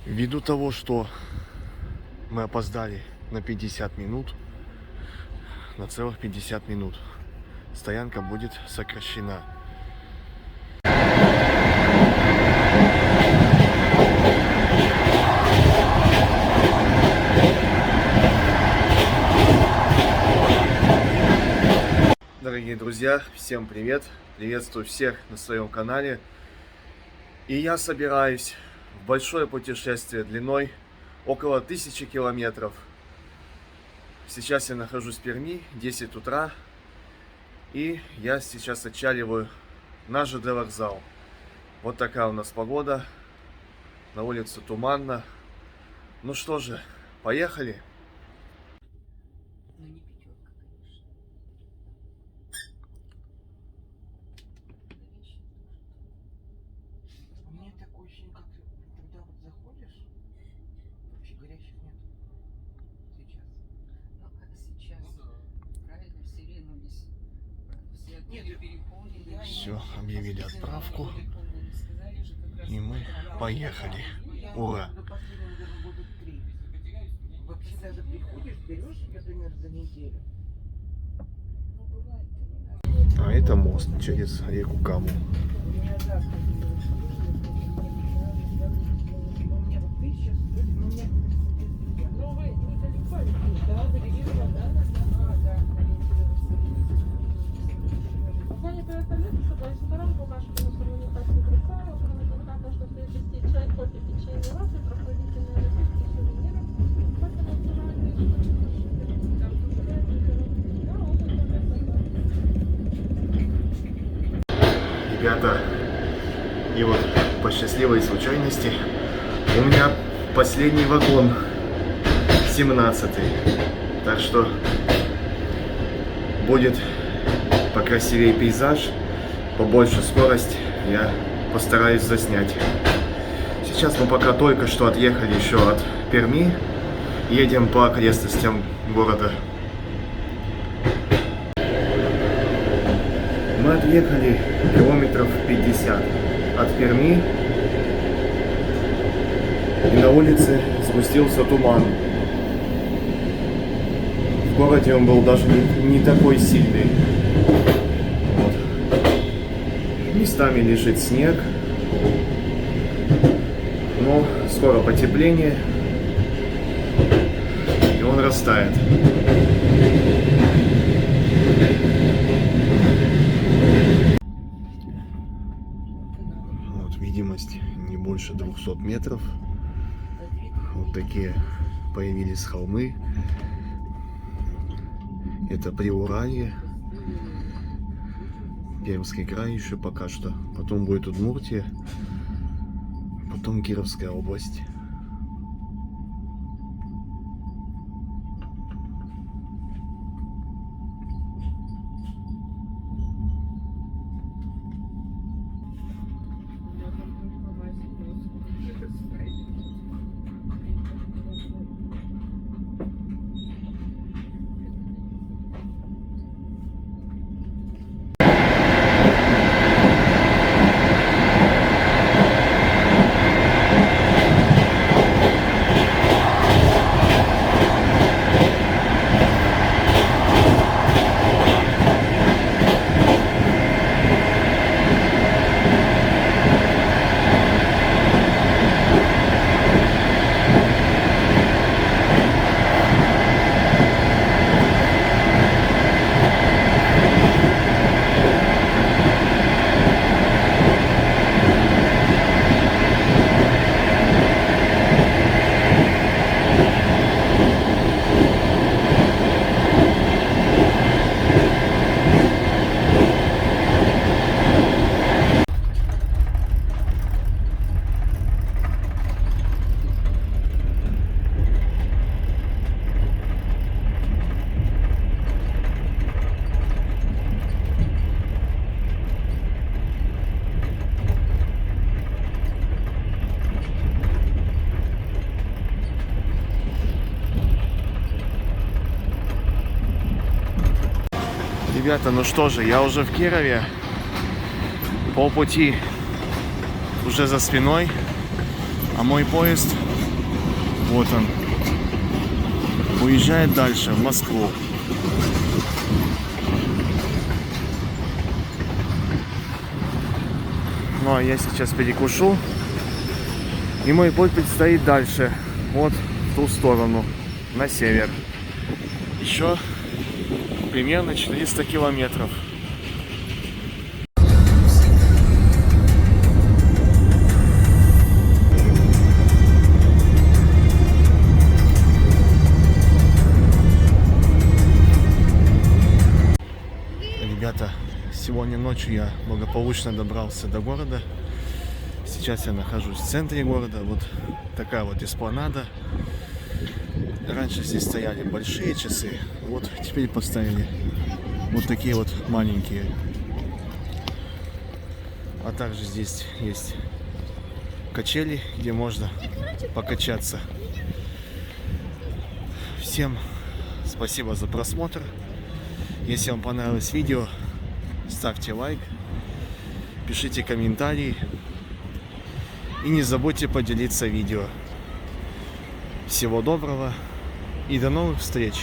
Ввиду того, что мы опоздали на 50 минут, на целых 50 минут, стоянка будет сокращена. Дорогие друзья, всем привет! Приветствую всех на своем канале. И я собираюсь в большое путешествие длиной около 1000 километров. Сейчас я нахожусь в Перми, 10 утра. И я сейчас отчаливаю на ЖД вокзал. Вот такая у нас погода. На улице туманно. Ну что же, поехали! Когда вот заходишь, вообще горячих нет. Сейчас. Ну да. Правильно, все ринулись. Все отели переполнены. Все, объявили отправку. Сказали же, как раз И мы поехали. Ура! До последнего даже года 3. Вообще даже приходишь, берешь, например, за неделю. Ну, бывает, А это мост через реку Каму. Ребята, и вот по счастливой случайности у меня последний вагон, 17-й. Так что будет покрасивее пейзаж, побольше скорость, я постараюсь заснять. Сейчас мы пока только что отъехали еще от Перми, едем по окрестностям города. Мы отъехали километров 50 от Перми, и на улице спустился туман. В городе он был даже не такой сильный. Вот. Местами лежит снег, но скоро потепление, и он растает. Вот видимость не больше 200 метров. Вот такие появились холмы. Это Приуралье, Пермский край еще пока что. Потом будет Удмуртия, потом Кировская область. Ребята, ну что же, я уже в Кирове. Полпути уже за спиной, а мой поезд Вот он. Уезжает дальше, в Москву. Ну а я сейчас перекушу. И мой путь предстоит дальше. Вот в ту сторону. На север. Еще примерно 400 километров. Ребята, сегодня ночью я благополучно добрался до города. Сейчас я нахожусь в центре города. Вот такая вот эспланада. Раньше здесь стояли большие часы. Вот теперь поставили вот такие вот маленькие. А также здесь есть качели, где можно покачаться. Всем спасибо за просмотр. Если вам понравилось видео, ставьте лайк, пишите комментарии и не забудьте поделиться видео. Всего доброго и до новых встреч!